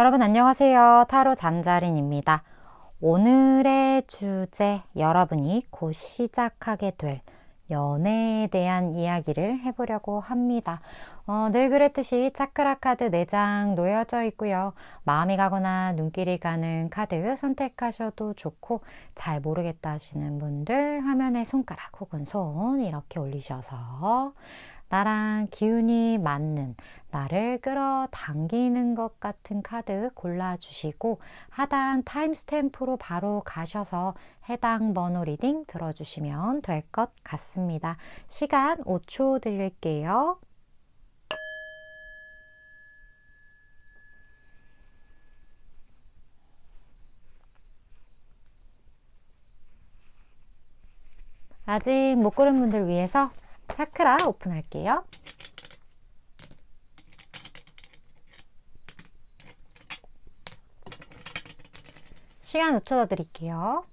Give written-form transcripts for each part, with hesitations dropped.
여러분 안녕하세요. 타로 잠자린입니다. 오늘의 주제, 여러분이 곧 시작하게 될 연애에 대한 이야기를 해보려고 합니다. 늘 그랬듯이 차크라 카드 4장 놓여져 있고요. 마음이 가거나 눈길이 가는 카드 선택하셔도 좋고, 잘 모르겠다 하시는 분들 화면에 손가락 혹은 손 이렇게 올리셔서 나랑 기운이 맞는, 나를 끌어당기는 것 같은 카드 골라주시고 하단 타임스탬프로 바로 가셔서 해당 번호 리딩 들어주시면 될 것 같습니다. 시간 5초 드릴게요. 아직 못 고른 분들 위해서 차크라 오픈할게요. 시간 5초 더 드릴게요.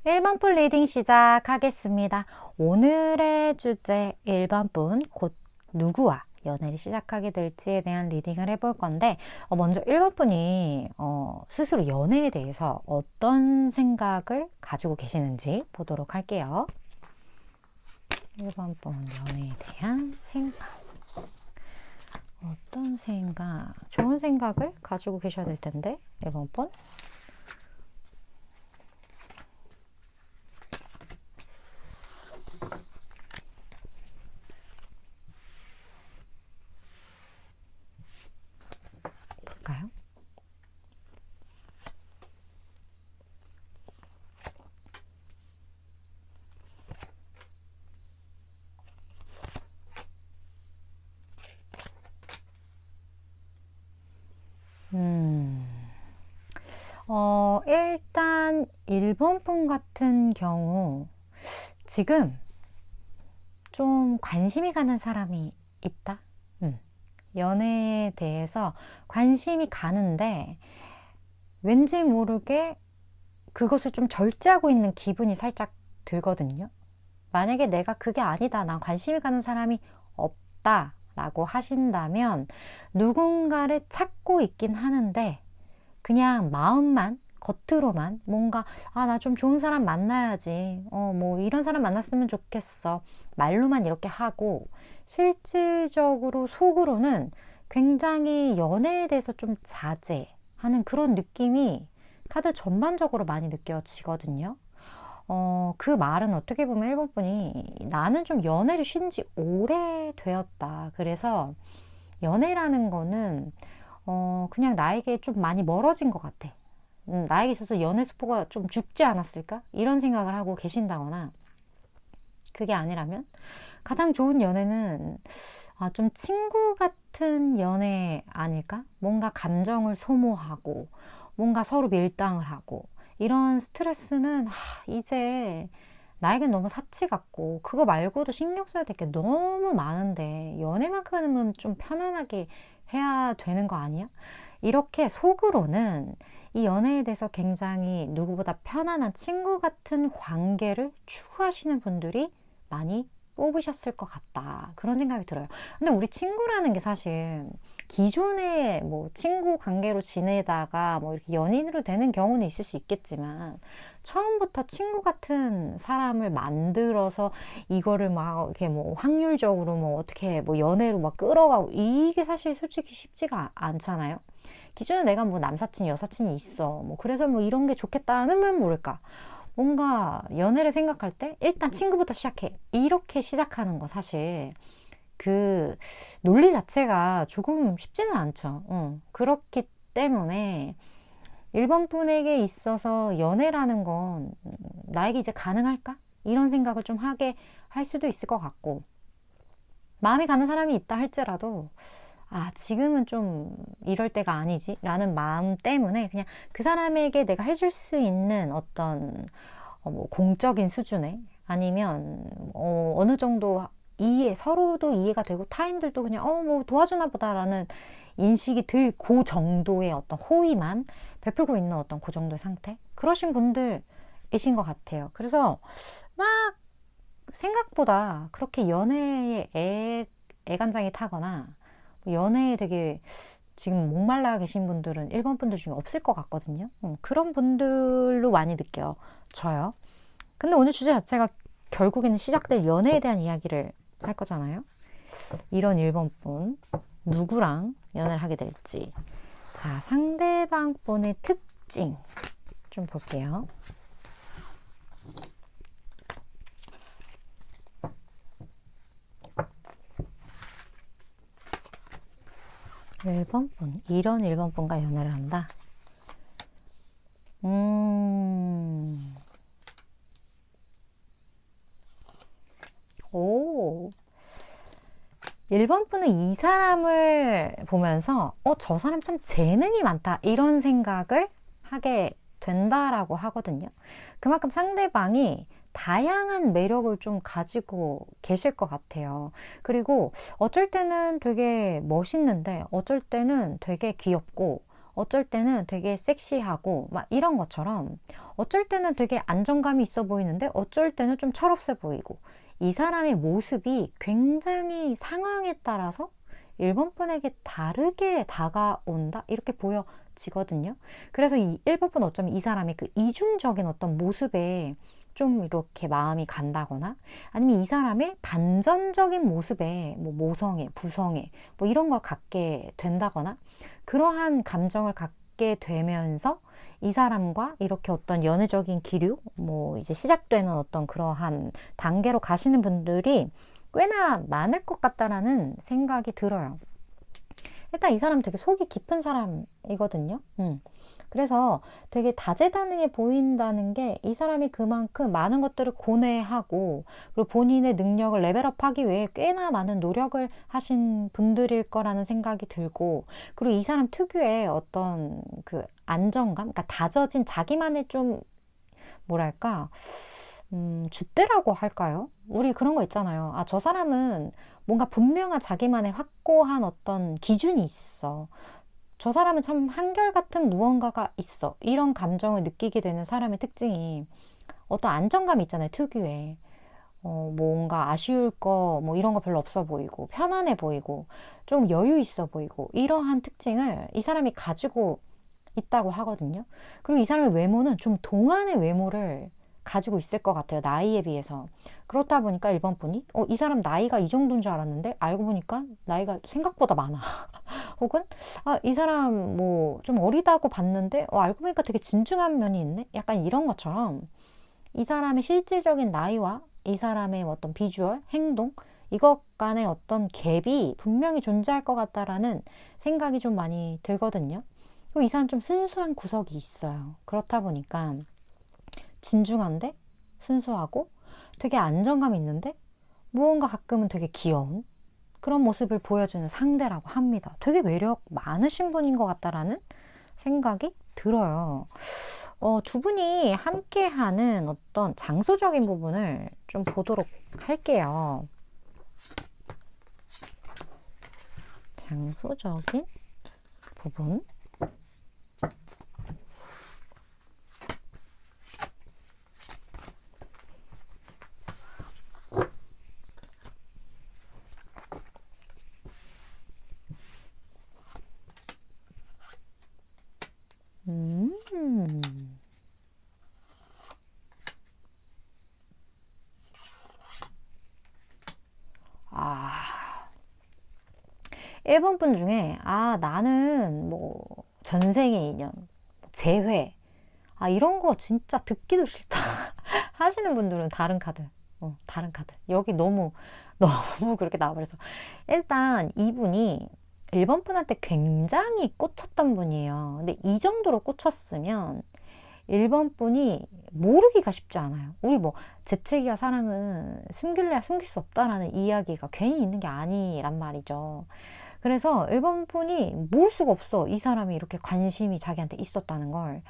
(1번) 분 리딩 시작하겠습니다. 오늘의 주제 1번 분, 곧 누구와 연애를 시작하게 될지에 대한 리딩을 해볼 건데, 먼저 1번 분이 스스로 연애에 대해서 어떤 생각을 가지고 계시는지 보도록 할게요. 1번 분 연애에 대한 생각. 어떤 생각? 좋은 생각을 가지고 계셔야 될 텐데, 1번 분. 볼까요? 일단 1번 분 같은 경우 지금 좀 관심이 가는 사람이 있다. 연애에 대해서 관심이 가는데 왠지 모르게 그것을 좀 절제하고 있는 기분이 살짝 들거든요. 만약에 내가 그게 아니다, 난 관심이 가는 사람이 없다 라고 하신다면 누군가를 찾고 있긴 하는데 그냥 마음만, 겉으로만 뭔가 나 좀 좋은 사람 만나야지, 뭐 이런 사람 만났으면 좋겠어, 말로만 이렇게 하고 실질적으로 속으로는 굉장히 연애에 대해서 좀 자제하는 그런 느낌이 카드 전반적으로 많이 느껴지거든요. 그 말은 어떻게 보면 1번 분이 나는 좀 연애를 쉰 지 오래되었다, 그래서 연애라는 거는 그냥 나에게 좀 많이 멀어진 것 같아, 나에게 있어서 연애 수포가 좀 죽지 않았을까, 이런 생각을 하고 계신다거나, 그게 아니라면 가장 좋은 연애는 좀 친구 같은 연애 아닐까? 뭔가 감정을 소모하고 뭔가 서로 밀당을 하고 이런 스트레스는 이제 나에겐 너무 사치 같고 그거 말고도 신경 써야 될 게 너무 많은데 연애만큼은 좀 편안하게 해야 되는 거 아니야? 이렇게 속으로는 이 연애에 대해서 굉장히 누구보다 편안한 친구 같은 관계를 추구하시는 분들이 많이 뽑으셨을 것 같다, 그런 생각이 들어요. 근데 우리 친구라는 게 사실 기존에 뭐 친구 관계로 지내다가 뭐 이렇게 연인으로 되는 경우는 있을 수 있겠지만 처음부터 친구 같은 사람을 만들어서 이거를 막 이렇게 뭐 확률적으로 뭐 어떻게 뭐 연애로 막 끌어가고, 이게 사실 솔직히 쉽지가 않잖아요. 기존에 내가 뭐 남사친 여사친이 있어, 뭐 그래서 뭐 이런 게 좋겠다는 면 모를까, 뭔가 연애를 생각할 때 일단 친구부터 시작해, 이렇게 시작하는 거 사실 그 논리 자체가 조금 쉽지는 않죠. 그렇기 때문에 1번 분에게 있어서 연애라는 건 나에게 이제 가능할까? 이런 생각을 좀 하게 할 수도 있을 것 같고, 마음이 가는 사람이 있다 할지라도 지금은 좀 이럴 때가 아니지 라는 마음 때문에 그냥 그 사람에게 내가 해줄 수 있는 어떤 뭐 공적인 수준의, 아니면 어느 정도 서로도 이해가 되고 타인들도 그냥 뭐 도와주나 보다라는 인식이 들 그 정도의 어떤 호의만 베풀고 있는 어떤 그 정도의 상태? 그러신 분들이신 것 같아요. 그래서 막 생각보다 그렇게 연애에 애간장이 타거나 연애에 되게 지금 목말라 계신 분들은 1번 분들 중에 없을 것 같거든요. 그런 분들로 많이 느껴져요. 근데 오늘 주제 자체가 결국에는 시작될 연애에 대한 이야기를 할 거잖아요. 이런 1번 분 누구랑 연애를 하게 될지. 자, 상대방 분의 특징 좀 볼게요. 1번 분, 이런 1번 분과 연애를 한다. 오. 1번 분은 이 사람을 보면서 저 사람 참 재능이 많다 이런 생각을 하게 된다라고 하거든요. 그만큼 상대방이 다양한 매력을 좀 가지고 계실 것 같아요. 그리고 어쩔 때는 되게 멋있는데 어쩔 때는 되게 귀엽고 어쩔 때는 되게 섹시하고 막 이런 것처럼 어쩔 때는 되게 안정감이 있어 보이는데 어쩔 때는 좀 철없어 보이고 이 사람의 모습이 굉장히 상황에 따라서 1번 분에게 다르게 다가온다 이렇게 보여지거든요. 그래서 이 1번 분 어쩌면 이 사람의 그 이중적인 어떤 모습에 좀 이렇게 마음이 간다거나 아니면 이 사람의 반전적인 모습에 뭐 모성애, 부성애 뭐 이런 걸 갖게 된다거나 그러한 감정을 갖게 되면서 이 사람과 이렇게 어떤 연애적인 기류, 뭐 이제 시작되는 어떤 그러한 단계로 가시는 분들이 꽤나 많을 것 같다라는 생각이 들어요. 일단 이 사람 되게 속이 깊은 사람이거든요. 그래서 되게 다재다능해 보인다는 게 이 사람이 그만큼 많은 것들을 고뇌하고 그리고 본인의 능력을 레벨업하기 위해 꽤나 많은 노력을 하신 분들일 거라는 생각이 들고 그리고 이 사람 특유의 어떤 그 안정감, 그러니까 다져진 자기만의 좀 뭐랄까 줏대라고 할까요? 우리 그런 거 있잖아요. 아, 저 사람은 뭔가 분명한 자기만의 확고한 어떤 기준이 있어. 저 사람은 참 한결같은 무언가가 있어. 이런 감정을 느끼게 되는 사람의 특징이 어떤 안정감이 있잖아요. 특유의. 뭔가 아쉬울 거, 뭐 이런 거 별로 없어 보이고, 편안해 보이고, 좀 여유 있어 보이고, 이러한 특징을 이 사람이 가지고 있다고 하거든요. 그리고 이 사람의 외모는 좀 동안의 외모를 가지고 있을 것 같아요. 나이에 비해서. 그렇다 보니까 1번 분이 이 사람 나이가 이 정도인 줄 알았는데 알고 보니까 나이가 생각보다 많아. 혹은 이 사람 뭐 좀 어리다고 봤는데 알고 보니까 되게 진중한 면이 있네. 약간 이런 것처럼 이 사람의 실질적인 나이와 이 사람의 어떤 비주얼, 행동 이것 간의 어떤 갭이 분명히 존재할 것 같다라는 생각이 좀 많이 들거든요. 그리고 이 사람 좀 순수한 구석이 있어요. 그렇다 보니까 진중한데 순수하고 되게 안정감 있는데 무언가 가끔은 되게 귀여운 그런 모습을 보여주는 상대라고 합니다. 되게 매력 많으신 분인 것 같다라는 생각이 들어요. 두 분이 함께하는 어떤 장소적인 부분을 좀 보도록 할게요. 장소적인 부분. 아, 1번 분 중에 나는 뭐 전생의 인연, 재회 이런 거 진짜 듣기도 싫다 하시는 분들은 다른 카드. 다른 카드. 여기 너무 그렇게 나와버려서 일단 이분이 1번 분한테 굉장히 꽂혔던 분이에요. 근데 이 정도로 꽂혔으면 1번 분이 모르기가 쉽지 않아요. 우리 뭐 재채기와 사랑은 숨길래야 숨길 수 없다라는 이야기가 괜히 있는 게 아니란 말이죠. 그래서 1번 분이 모를 수가 없어. 이 사람이 이렇게 관심이 자기한테 있었다는 걸.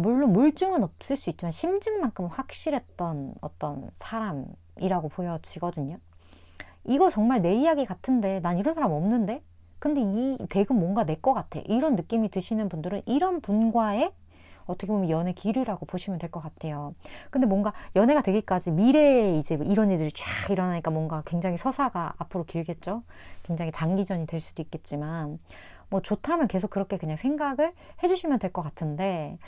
물론 물증은 없을 수 있지만 심증만큼은 확실했던 어떤 사람이라고 보여지거든요. 이거 정말 내 이야기 같은데 난 이런 사람 없는데? 근데 이 댁은 뭔가 내 거 같아. 이런 느낌이 드시는 분들은 이런 분과의 어떻게 보면 연애 기류라고 보시면 될 것 같아요. 근데 뭔가 연애가 되기까지 미래에 이제 이런 일들이 쫙 일어나니까 뭔가 굉장히 서사가 앞으로 길겠죠. 굉장히 장기전이 될 수도 있겠지만 뭐 좋다면 계속 그렇게 그냥 생각을 해주시면 될 것 같은데,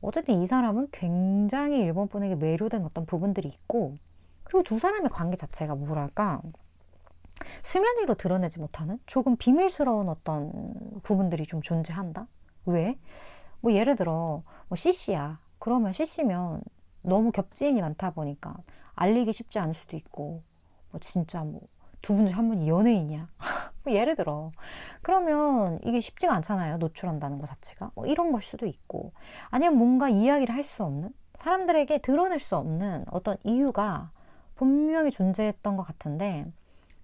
어쨌든 이 사람은 굉장히 일본 분에게 매료된 어떤 부분들이 있고, 그리고 두 사람의 관계 자체가 뭐랄까 수면 위로 드러내지 못하는 조금 비밀스러운 어떤 부분들이 좀 존재한다. 왜? 뭐 예를 들어 뭐 CC야. 그러면 CC면 너무 겹지인이 많다 보니까 알리기 쉽지 않을 수도 있고, 뭐 진짜 뭐 두 분 중 한 분이 연예인이야. 뭐 예를 들어 그러면 이게 쉽지가 않잖아요. 노출한다는 것 자체가 뭐 이런 걸 수도 있고, 아니면 뭔가 이야기를 할 수 없는, 사람들에게 드러낼 수 없는 어떤 이유가 분명히 존재했던 것 같은데,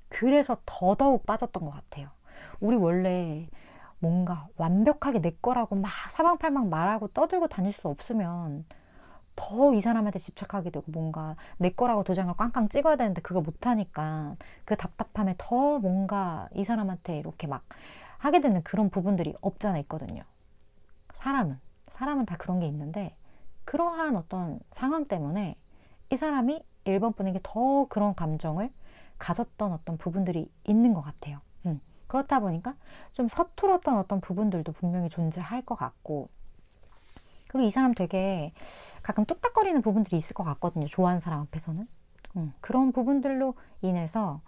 그래서 더더욱 빠졌던 것 같아요. 우리 원래 뭔가 완벽하게 내 거라고 막 사방팔방 말하고 떠들고 다닐 수 없으면 더 이 사람한테 집착하게 되고, 뭔가 내 거라고 도장을 꽝꽝 찍어야 되는데 그걸 못하니까 그 답답함에 더 뭔가 이 사람한테 이렇게 막 하게 되는 그런 부분들이 없잖아 있거든요. 사람은 다 그런 게 있는데, 그러한 어떤 상황 때문에 이 사람이 일본 분에게 더 그런 감정을 가졌던 어떤 부분들이 있는 것 같아요. 그렇다 보니까 좀 서툴었던 어떤 부분들도 분명히 존재할 것 같고, 그리고 이 사람 되게 가끔 뚝딱거리는 부분들이 있을 것 같거든요. 좋아하는 사람 앞에서는. 그런 부분들로 인해서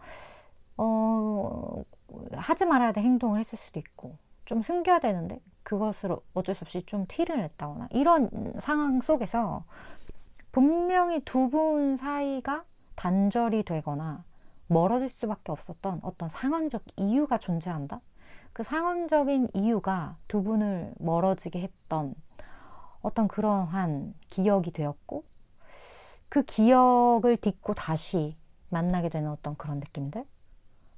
하지 말아야 될 행동을 했을 수도 있고, 좀 숨겨야 되는데 그것을 어쩔 수 없이 좀 티를 냈다거나, 이런 상황 속에서 분명히 두 분 사이가 단절이 되거나 멀어질 수밖에 없었던 어떤 상황적 이유가 존재한다. 그 상황적인 이유가 두 분을 멀어지게 했던 어떤 그러한 기억이 되었고, 그 기억을 딛고 다시 만나게 되는 어떤 그런 느낌들.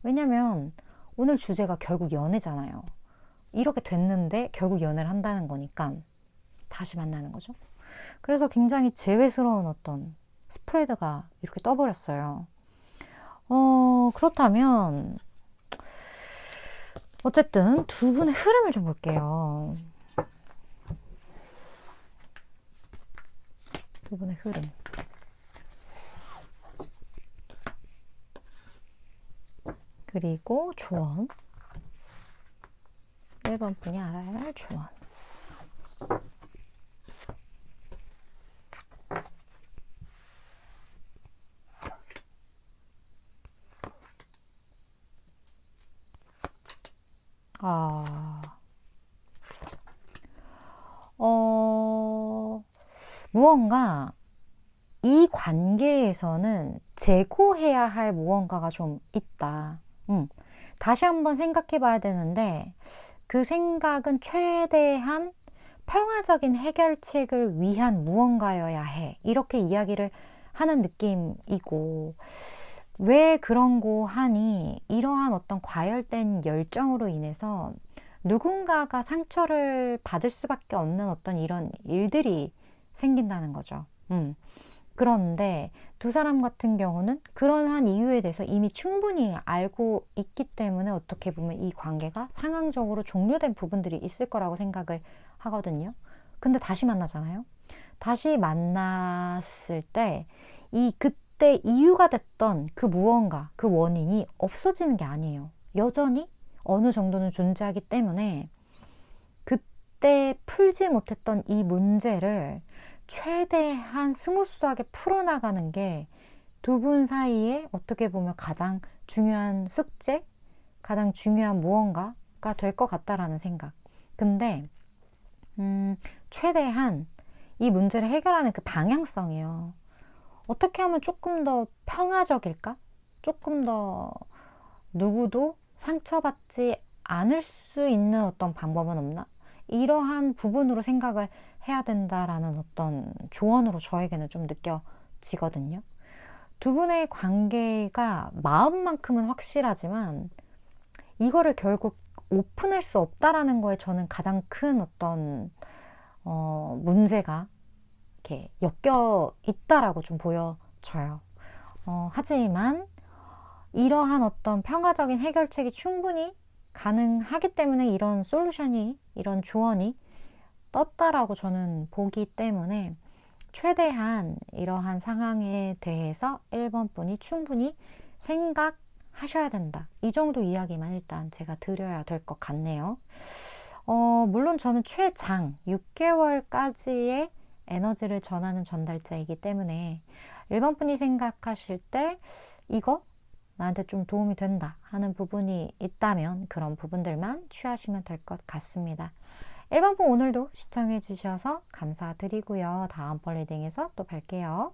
왜냐면 오늘 주제가 결국 연애잖아요. 이렇게 됐는데 결국 연애를 한다는 거니까 다시 만나는 거죠. 그래서 굉장히 재회스러운 어떤 스프레드가 이렇게 떠버렸어요. 그렇다면 어쨌든 두 분의 흐름을 좀 볼게요. 두 분의 흐름. 그리고 조언. 1번 분이 알아야 할 조언. 무언가 이 관계에서는 재고해야 할 무언가가 좀 있다. 다시 한번 생각해 봐야 되는데, 그 생각은 최대한 평화적인 해결책을 위한 무언가여야 해. 이렇게 이야기를 하는 느낌이고, 왜 그런고 하니 이러한 어떤 과열된 열정으로 인해서 누군가가 상처를 받을 수밖에 없는 어떤 이런 일들이 생긴다는 거죠. 그런데 두 사람 같은 경우는 그러한 이유에 대해서 이미 충분히 알고 있기 때문에 어떻게 보면 이 관계가 상황적으로 종료된 부분들이 있을 거라고 생각을 하거든요. 근데 다시 만나잖아요. 다시 만났을 때 그때 이유가 됐던 그 무언가, 그 원인이 없어지는 게 아니에요. 여전히 어느 정도는 존재하기 때문에 그때 풀지 못했던 이 문제를 최대한 스무스하게 풀어나가는 게 두 분 사이에 어떻게 보면 가장 중요한 숙제, 가장 중요한 무언가가 될 것 같다라는 생각. 근데 최대한 이 문제를 해결하는 그 방향성이에요. 어떻게 하면 조금 더 평화적일까? 조금 더 누구도 상처받지 않을 수 있는 어떤 방법은 없나? 이러한 부분으로 생각을 해야 된다라는 어떤 조언으로 저에게는 좀 느껴지거든요. 두 분의 관계가 마음만큼은 확실하지만 이거를 결국 오픈할 수 없다라는 거에 저는 가장 큰 어떤 문제가 이렇게 엮여 있다라고 좀 보여져요. 하지만 이러한 어떤 평화적인 해결책이 충분히 가능하기 때문에 이런 솔루션이, 이런 조언이 떴다라고 저는 보기 때문에 최대한 이러한 상황에 대해서 1번 분이 충분히 생각하셔야 된다. 이 정도 이야기만 일단 제가 드려야 될 것 같네요. 물론 저는 최장 6개월까지의 에너지를 전하는 전달자이기 때문에 1번 분이 생각하실 때 이거 나한테 좀 도움이 된다 하는 부분이 있다면 그런 부분들만 취하시면 될 것 같습니다. 1번 분 오늘도 시청해 주셔서 감사드리고요. 다음번 리딩에서 또 뵐게요.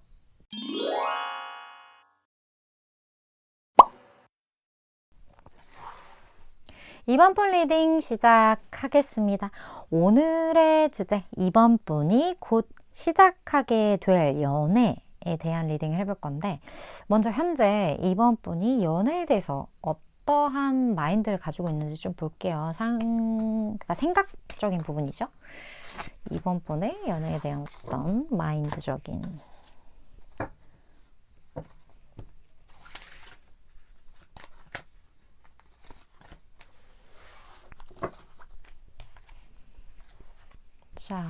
2번 분 리딩 시작하겠습니다. 오늘의 주제 2번 분이 곧 시작하게 될 연애에 대한 리딩을 해볼 건데 먼저 현재 2번 분이 연애에 대해서 어떠한 마인드를 가지고 있는지 좀 볼게요. 그러니까 생각적인 부분이죠. 2번 분의 연애에 대한 어떤 마인드적인 자,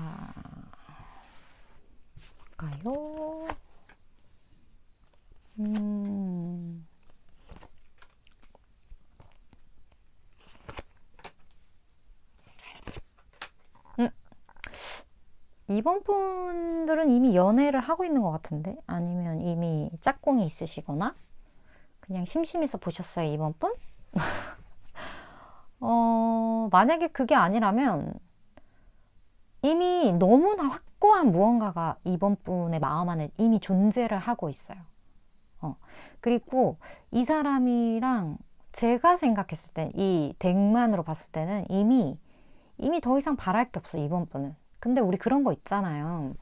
볼까요? 이번 분들은 이미 연애를 하고 있는 것 같은데? 아니면 이미 짝꿍이 있으시거나 그냥 심심해서 보셨어요, 이번 분? 만약에 그게 아니라면 이미 너무나 확고한 무언가가 이번 분의 마음 안에 이미 존재를 하고 있어요. 그리고 이 사람이랑 제가 생각했을 때, 이 덱만으로 봤을 때는 이미 더 이상 바랄 게 없어, 이번 분은. 근데 우리 그런 거 있잖아요.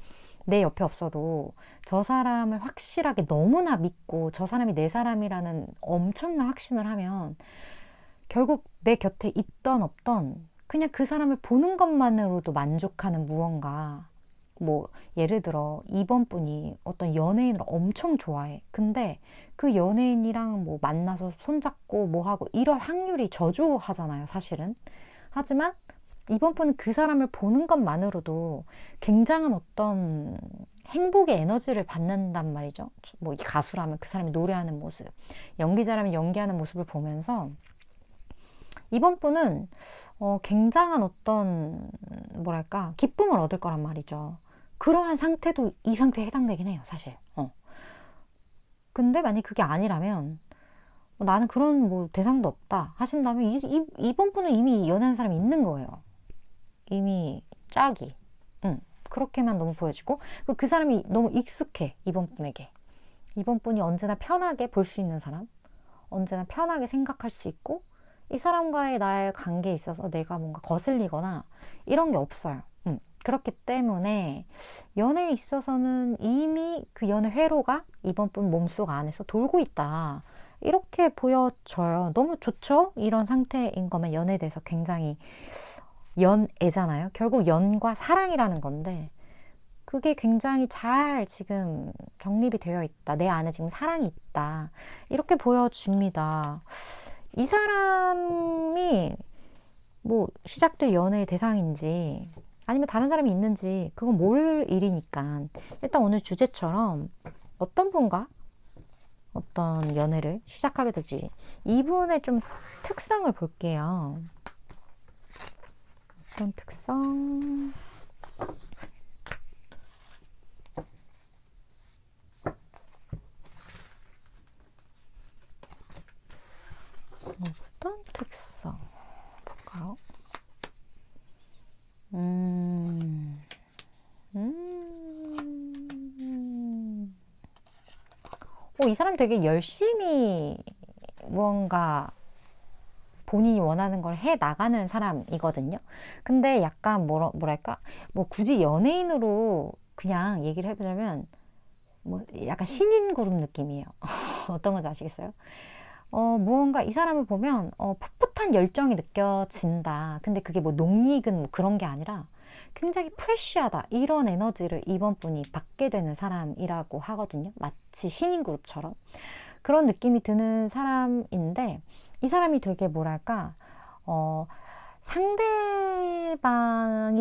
내 옆에 없어도 저 사람을 확실하게 너무나 믿고 저 사람이 내 사람이라는 엄청난 확신을 하면 결국 내 곁에 있던 없던 그냥 그 사람을 보는 것만으로도 만족하는 무언가. 뭐 예를 들어 이번 분이 어떤 연예인을 엄청 좋아해. 근데 그 연예인이랑 뭐 만나서 손잡고 뭐 하고 이럴 확률이 저조하잖아요, 사실은. 하지만 이번 분은 그 사람을 보는 것만으로도 굉장한 어떤 행복의 에너지를 받는단 말이죠. 뭐 가수라면 그 사람이 노래하는 모습, 연기자라면 연기하는 모습을 보면서 이번 분은 굉장한 어떤 뭐랄까 기쁨을 얻을 거란 말이죠. 그러한 상태도 이 상태에 해당되긴 해요, 사실. 근데 만약 그게 아니라면 나는 그런 뭐 대상도 없다 하신다면 이번 분은 이미 연애하는 사람이 있는 거예요. 이미 짝이. 그렇게만 너무 보여지고 그 사람이 너무 익숙해, 이번 분에게. 이번 분이 언제나 편하게 볼 수 있는 사람, 언제나 편하게 생각할 수 있고 이 사람과의 나의 관계에 있어서 내가 뭔가 거슬리거나 이런 게 없어요. 그렇기 때문에 연애에 있어서는 이미 그 연애 회로가 이번 분 몸속 안에서 돌고 있다. 이렇게 보여져요. 너무 좋죠? 이런 상태인 거면 연애에 대해서 굉장히 연애잖아요. 결국 연과 사랑이라는 건데 그게 굉장히 잘 지금 정립이 되어 있다. 내 안에 지금 사랑이 있다. 이렇게 보여집니다. 이 사람이 뭐 시작될 연애의 대상인지 아니면 다른 사람이 있는지 그건 모를 일이니까 일단 오늘 주제처럼 어떤 분과 어떤 연애를 시작하게 될지 이분의 좀 특성을 볼게요. 어떤 특성? 어떤 특성 볼까요? 이 사람 되게 열심히 무언가 본인이 원하는 걸 해 나가는 사람이거든요. 근데 약간 뭐랄까 뭐 굳이 연예인으로 그냥 얘기를 해보자면 뭐 약간 신인 그룹 느낌이에요. 어떤 건지 아시겠어요? 무언가 이 사람을 보면 풋풋한 열정이 느껴진다. 근데 그게 뭐 농익은 뭐 그런 게 아니라 굉장히 프레쉬하다. 이런 에너지를 이번 분이 받게 되는 사람이라고 하거든요. 마치 신인 그룹처럼. 그런 느낌이 드는 사람인데 이 사람이 되게 뭐랄까 어, 상대방이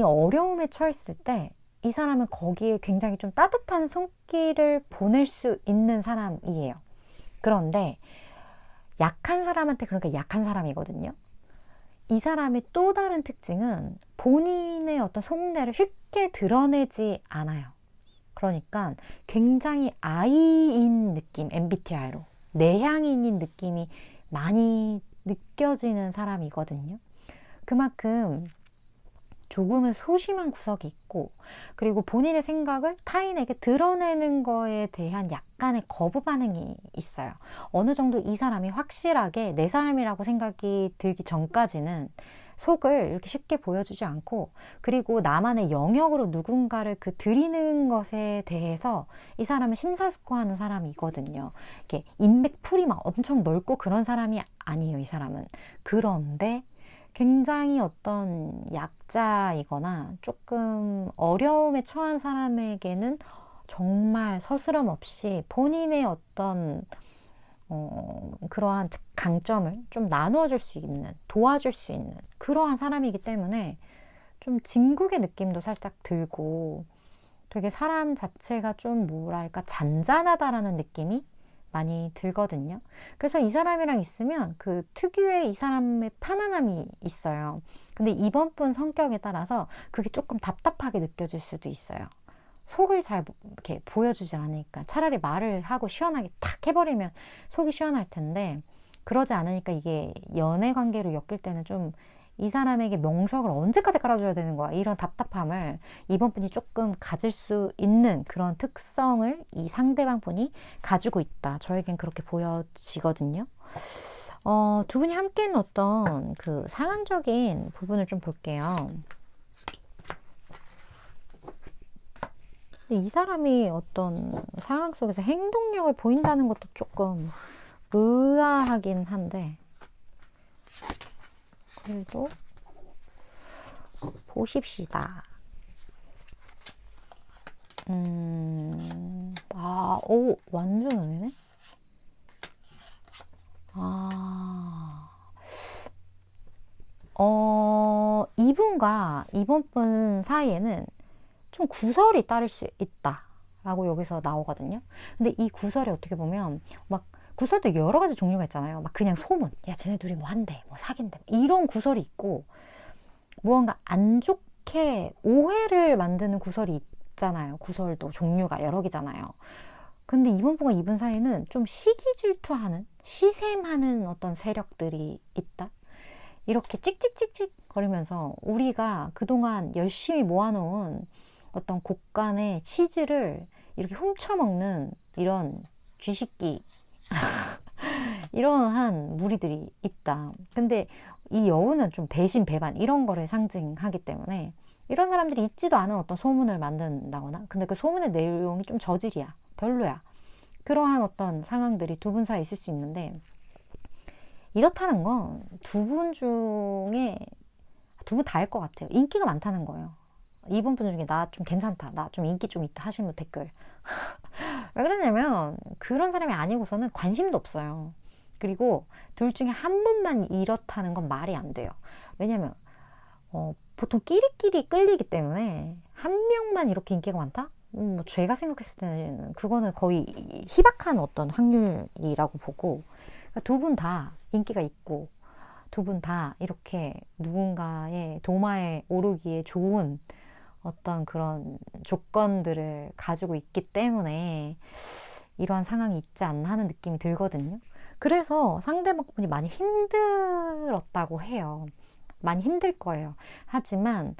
어려움에 처했을 때 이 사람은 거기에 굉장히 좀 따뜻한 손길을 보낼 수 있는 사람이에요. 그런데 약한 사람한테 그러니까 약한 사람이거든요. 이 사람의 또 다른 특징은 본인의 어떤 속내를 쉽게 드러내지 않아요. 그러니까 굉장히 I인 느낌, MBTI로 내향인인 느낌이 많이 느껴지는 사람이거든요. 그만큼 조금은 소심한 구석이 있고, 그리고 본인의 생각을 타인에게 드러내는 거에 대한 약간의 거부 반응이 있어요. 어느 정도 이 사람이 확실하게 내 사람이라고 생각이 들기 전까지는 속을 이렇게 쉽게 보여주지 않고, 그리고 나만의 영역으로 누군가를 들이는 것에 대해서 이 사람은 심사숙고하는 사람이거든요. 이렇게 인맥풀이 막 엄청 넓고 그런 사람이 아니에요, 이 사람은. 그런데 굉장히 어떤 약자이거나 조금 어려움에 처한 사람에게는 정말 서스럼 없이 본인의 어떤 그러한 강점을 좀 나누어 줄 수 있는, 도와줄 수 있는 그러한 사람이기 때문에 좀 진국의 느낌도 살짝 들고, 되게 사람 자체가 좀 뭐랄까 잔잔하다라는 느낌이 많이 들거든요. 그래서 이 사람이랑 있으면 그 특유의 이 사람의 편안함이 있어요. 근데 이번 분 성격에 따라서 그게 조금 답답하게 느껴질 수도 있어요. 속을 잘 이렇게 보여주지 않으니까. 차라리 말을 하고 시원하게 탁 해버리면 속이 시원할 텐데, 그러지 않으니까 이게 연애 관계로 엮일 때는 좀 이 사람에게 명석을 언제까지 깔아줘야 되는 거야, 이런 답답함을 이번 분이 조금 가질 수 있는 그런 특성을 이 상대방 분이 가지고 있다, 저에겐 그렇게 보여지거든요. 두 분이 함께 있는 어떤 그 상황적인 부분을 좀 볼게요. 이 사람이 어떤 상황 속에서 행동력을 보인다는 것도 조금 의아하긴 한데, 그래도 보십시다. 오, 완전 의외네. 이분과 이번 분 사이에는 좀 구설이 따를 수 있다 라고 여기서 나오거든요. 근데 이 구설이 어떻게 보면 막 구설도 여러 가지 종류가 있잖아요. 막 그냥 소문, 야 쟤네 둘이 뭐 한대, 뭐 사귄대, 이런 구설이 있고, 무언가 안 좋게 오해를 만드는 구설이 있잖아요. 구설도 종류가 여러 개잖아요. 근데 이번 분과 이분 사이는 좀 시기 질투하는, 시샘하는 어떤 세력들이 있다. 이렇게 찍찍찍찍 거리면서 우리가 그동안 열심히 모아놓은 어떤 곳간의 치즈를 이렇게 훔쳐먹는 이런 쥐식기 이러한 무리들이 있다. 근데 이 여우는 좀 배신, 배반 이런 거를 상징하기 때문에 이런 사람들이 있지도 않은 어떤 소문을 만든다거나, 근데 그 소문의 내용이 좀 저질이야, 별로야, 그러한 어떤 상황들이 두 분 사이에 있을 수 있는데, 이렇다는 건 두 분 중에 두 분 다일 것 같아요. 인기가 많다는 거예요. 이번 분 중에 나 좀 괜찮다, 나 좀 인기 좀 있다 하시면 댓글. 왜 그러냐면 그런 사람이 아니고서는 관심도 없어요. 그리고 둘 중에 한 분만 이렇다는 건 말이 안 돼요. 왜냐면 보통 끼리끼리 끌리기 때문에 한 명만 이렇게 인기가 많다? 뭐 제가 생각했을 때는 그거는 거의 희박한 어떤 확률이라고 보고, 두 분 다 인기가 있고 두 분 다 이렇게 누군가의 도마에 오르기에 좋은 어떤 그런 조건들을 가지고 있기 때문에 이러한 상황이 있지 않나 하는 느낌이 들거든요. 그래서 상대방분이 많이 힘들었다고 해요. 많이 힘들 거예요. 하지만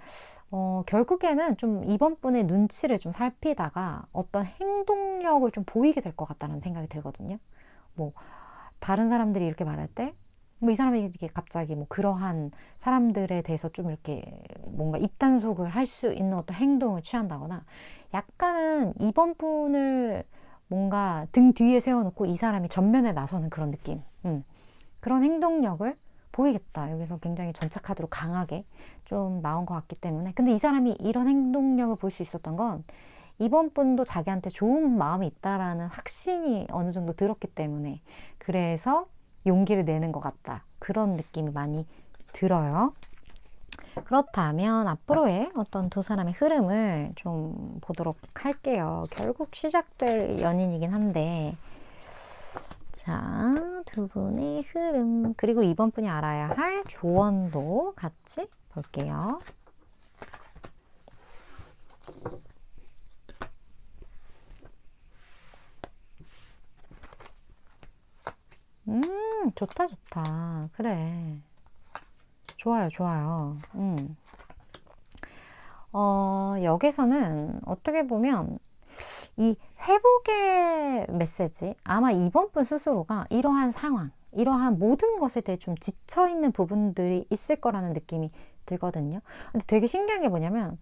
결국에는 좀 이번 분의 눈치를 좀 살피다가 어떤 행동력을 좀 보이게 될 것 같다는 생각이 들거든요. 뭐 다른 사람들이 이렇게 말할 때 뭐 이 사람이 이게 갑자기 뭐 그러한 사람들에 대해서 좀 이렇게 뭔가 입단속을 할 수 있는 어떤 행동을 취한다거나, 약간은 이번 분을 뭔가 등 뒤에 세워놓고 이 사람이 전면에 나서는 그런 느낌, 그런 행동력을 보이겠다. 여기서 굉장히 전차 카드로 강하게 좀 나온 것 같기 때문에. 근데 이 사람이 이런 행동력을 볼 수 있었던 건 이번 분도 자기한테 좋은 마음이 있다라는 확신이 어느 정도 들었기 때문에, 그래서 용기를 내는 것 같다, 그런 느낌이 많이 들어요. 그렇다면 앞으로의 어떤 두 사람의 흐름을 좀 보도록 할게요. 결국 시작될 연인이긴 한데, 자, 두 분의 흐름, 그리고 이번 분이 알아야 할 조언도 같이 볼게요. 좋다, 좋다. 그래. 좋아요, 좋아요. 여기서는 어떻게 보면 이 회복의 메시지, 아마 이번 분 스스로가 이러한 상황, 이러한 모든 것에 대해 좀 지쳐있는 부분들이 있을 거라는 느낌이 들거든요. 근데 되게 신기한 게 뭐냐면,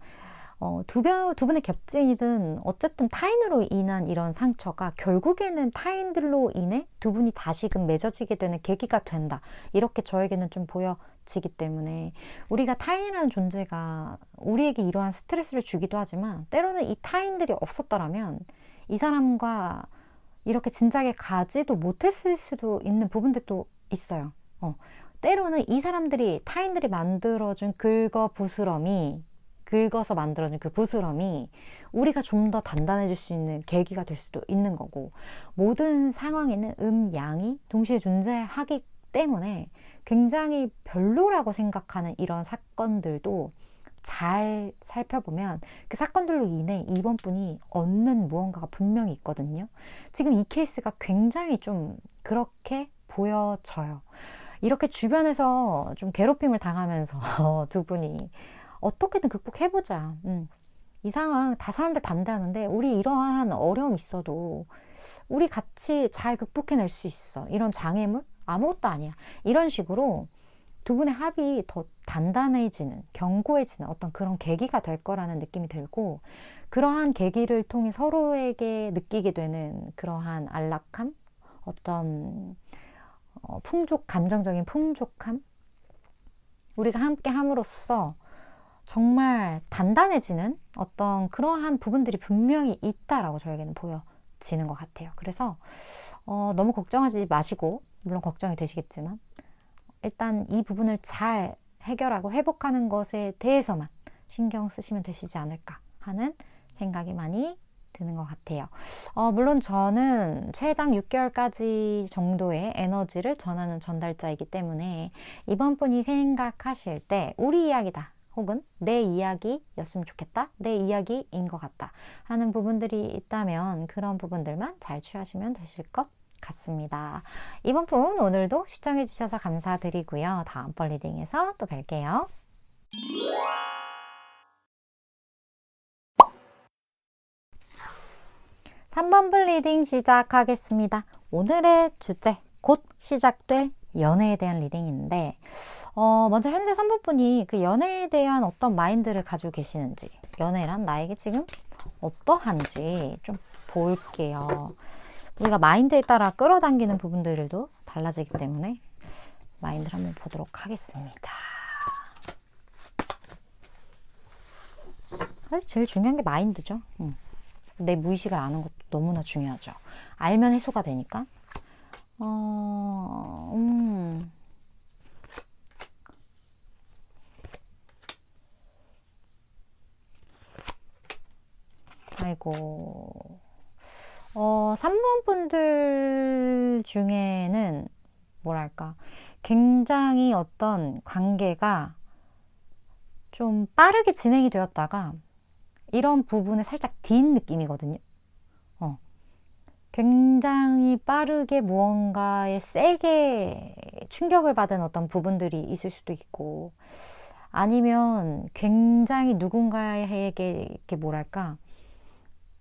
두 분의 겹친이든 어쨌든 타인으로 인한 이런 상처가 결국에는 타인들로 인해 두 분이 다시금 맺어지게 되는 계기가 된다. 이렇게 저에게는 좀 보여지기 때문에 우리가 타인이라는 존재가 우리에게 이러한 스트레스를 주기도 하지만 때로는 이 타인들이 없었더라면 이 사람과 이렇게 진작에 가지도 못했을 수도 있는 부분들도 있어요. 때로는 이 사람들이 타인들이 만들어준 긁어서 만들어진 그 부스럼이 우리가 좀 더 단단해질 수 있는 계기가 될 수도 있는 거고, 모든 상황에는 양이 동시에 존재하기 때문에 굉장히 별로라고 생각하는 이런 사건들도 잘 살펴보면 그 사건들로 인해 이번 분이 얻는 무언가가 분명히 있거든요. 지금 이 케이스가 굉장히 좀 그렇게 보여져요. 이렇게 주변에서 좀 괴롭힘을 당하면서 두 분이 어떻게든 극복해보자. 이 상황 다 사람들 반대하는데 우리 이러한 어려움 있어도 우리 같이 잘 극복해낼 수 있어. 이런 장애물? 아무것도 아니야. 이런 식으로 두 분의 합이 더 단단해지는, 견고해지는 어떤 그런 계기가 될 거라는 느낌이 들고, 그러한 계기를 통해 서로에게 느끼게 되는 그러한 안락함, 어떤 감정적인 풍족함, 우리가 함께 함으로써 정말 단단해지는 어떤 그러한 부분들이 분명히 있다라고 저에게는 보여지는 것 같아요. 그래서 너무 걱정하지 마시고, 물론 걱정이 되시겠지만 일단 이 부분을 잘 해결하고 회복하는 것에 대해서만 신경 쓰시면 되시지 않을까 하는 생각이 많이 드는 것 같아요. 물론 저는 최장 6개월까지 정도의 에너지를 전하는 전달자이기 때문에 이번 분이 생각하실 때 우리 이야기다, 혹은 내 이야기였으면 좋겠다, 내 이야기인 것 같다 하는 부분들이 있다면 그런 부분들만 잘 취하시면 되실 것 같습니다. 이번 분 오늘도 시청해 주셔서 감사드리고요. 다음번 리딩에서 또 뵐게요. 3번분 리딩 시작하겠습니다. 오늘의 주제, 곧 시작될 연애에 대한 리딩인데, 먼저 현재 3번분이 그 연애에 대한 어떤 마인드를 가지고 계시는지, 연애란 나에게 지금 어떠한지 좀 볼게요. 우리가 마인드에 따라 끌어당기는 부분들도 달라지기 때문에 마인드를 한번 보도록 하겠습니다. 사실 제일 중요한 게 마인드죠. 내 무의식을 아는 것도 너무나 중요하죠. 알면 해소가 되니까. 아이고. 3번 분들 중에는 뭐랄까, 굉장히 어떤 관계가 좀 빠르게 진행이 되었다가 이런 부분에 살짝 딘 느낌이거든요. 굉장히 빠르게 무언가에 세게 충격을 받은 어떤 부분들이 있을 수도 있고, 아니면 굉장히 누군가에게 이렇게 뭐랄까,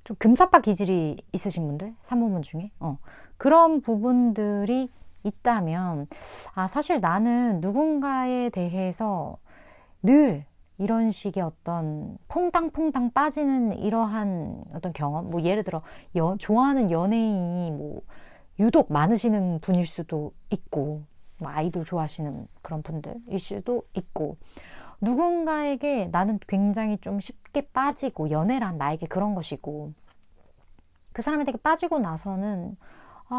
좀 금사빠 기질이 있으신 분들, 3번분 중에 그런 부분들이 있다면, 사실 나는 누군가에 대해서 늘 이런 식의 어떤 퐁당퐁당 빠지는 이러한 어떤 경험, 뭐 예를 들어 좋아하는 연예인이 뭐 유독 많으시는 분일 수도 있고, 뭐 아이돌 좋아하시는 그런 분들일 수도 있고, 누군가에게 나는 굉장히 좀 쉽게 빠지고, 연애란 나에게 그런 것이고, 그 사람에게 빠지고 나서는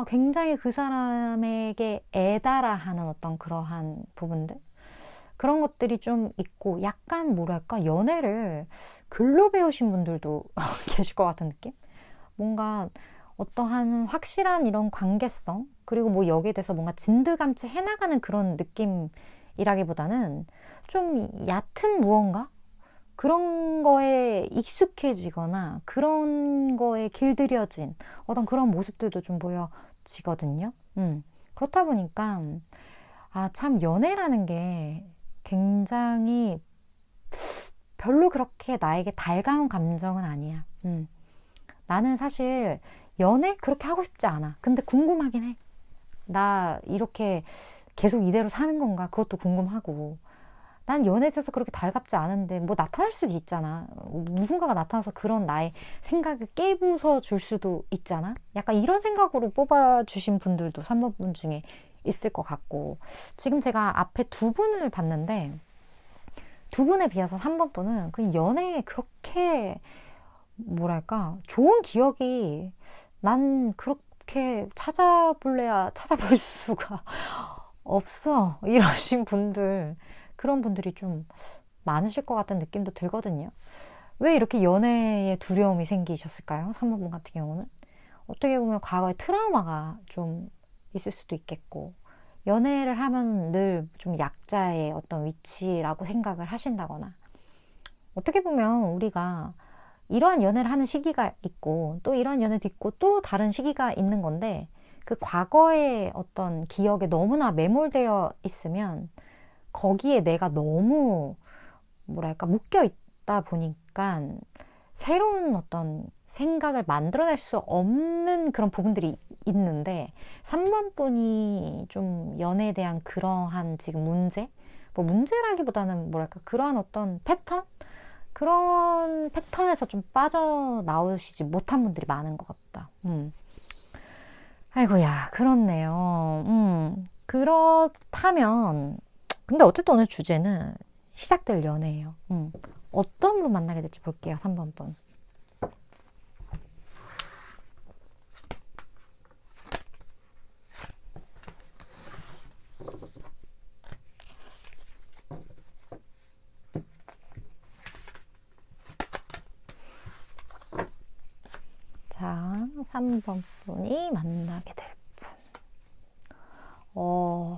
굉장히 그 사람에게 애달아하는 어떤 그러한 부분들, 그런 것들이 좀 있고, 약간 뭐랄까, 연애를 글로 배우신 분들도 계실 것 같은 느낌? 뭔가 어떠한 확실한 이런 관계성, 그리고 뭐 여기에 대해서 뭔가 진드감치 해나가는 그런 느낌이라기보다는 좀 얕은 무언가? 그런 거에 익숙해지거나 그런 거에 길들여진 어떤 그런 모습들도 좀 보여지거든요. 그렇다 보니까 참 연애라는 게 굉장히 별로 그렇게 나에게 달가운 감정은 아니야. 나는 사실 연애 그렇게 하고 싶지 않아. 근데 궁금하긴 해. 나 이렇게 계속 이대로 사는 건가? 그것도 궁금하고. 난 연애에 대해서 그렇게 달갑지 않은데 뭐 나타날 수도 있잖아. 누군가가 나타나서 그런 나의 생각을 깨부숴 줄 수도 있잖아. 약간 이런 생각으로 뽑아주신 분들도 3번 분 중에 있을 것 같고, 지금 제가 앞에 두 분을 봤는데 두 분에 비해서 3번 분은 그냥 연애에 그렇게 뭐랄까 좋은 기억이, 난 그렇게 찾아볼래야 찾아볼 수가 없어, 이러신 분들, 그런 분들이 좀 많으실 것 같은 느낌도 들거든요. 왜 이렇게 연애에 두려움이 생기셨을까요? 3번 분 같은 경우는 어떻게 보면 과거에 트라우마가 좀 있을 수도 있겠고, 연애를 하면 늘 좀 약자의 어떤 위치라고 생각을 하신다거나, 어떻게 보면 우리가 이러한 연애를 하는 시기가 있고 또 이러한 연애도 있고 또 다른 시기가 있는 건데, 그 과거의 어떤 기억에 너무나 매몰되어 있으면 거기에 내가 너무 뭐랄까 묶여 있다 보니까 새로운 어떤 생각을 만들어낼 수 없는 그런 부분들이 있는데, 3번 분이 좀 연애에 대한 그러한 지금 문제? 뭐 문제라기보다는 뭐랄까 그러한 어떤 패턴? 그런 패턴에서 좀 빠져나오시지 못한 분들이 많은 것 같다. 아이고야, 그렇네요. 그렇다면, 근데 어쨌든 오늘 주제는 시작될 연애예요. 어떤 분 만나게 될지 볼게요. 3번 분. 자, 3번 분이 만나게 될 분.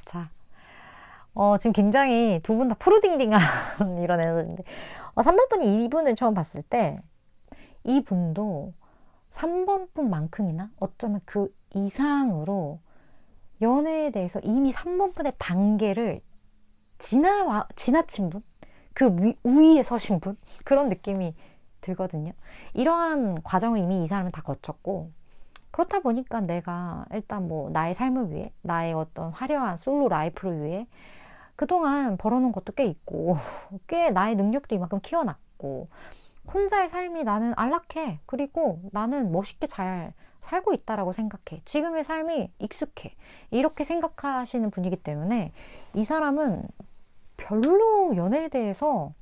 자, 지금 굉장히 두 분 다 푸르딩딩한 이런 에너지인데, 3번 분이 이분을 처음 봤을 때, 이분도 3번 분만큼이나 어쩌면 그 이상으로 연애에 대해서 이미 3번 분의 단계를 지나친 분? 그 위에 서신 분? 그런 느낌이 들거든요. 이러한 과정을 이미 이 사람은 다 거쳤고, 그렇다 보니까 내가 일단 뭐 나의 삶을 위해, 나의 어떤 화려한 솔로 라이프를 위해 그동안 벌어놓은 것도 꽤 있고, 꽤 나의 능력도 이만큼 키워놨고, 혼자의 삶이 나는 안락해. 그리고 나는 멋있게 잘 살고 있다라고 생각해. 지금의 삶이 익숙해. 이렇게 생각하시는 분이기 때문에 이 사람은 별로 연애에 대해서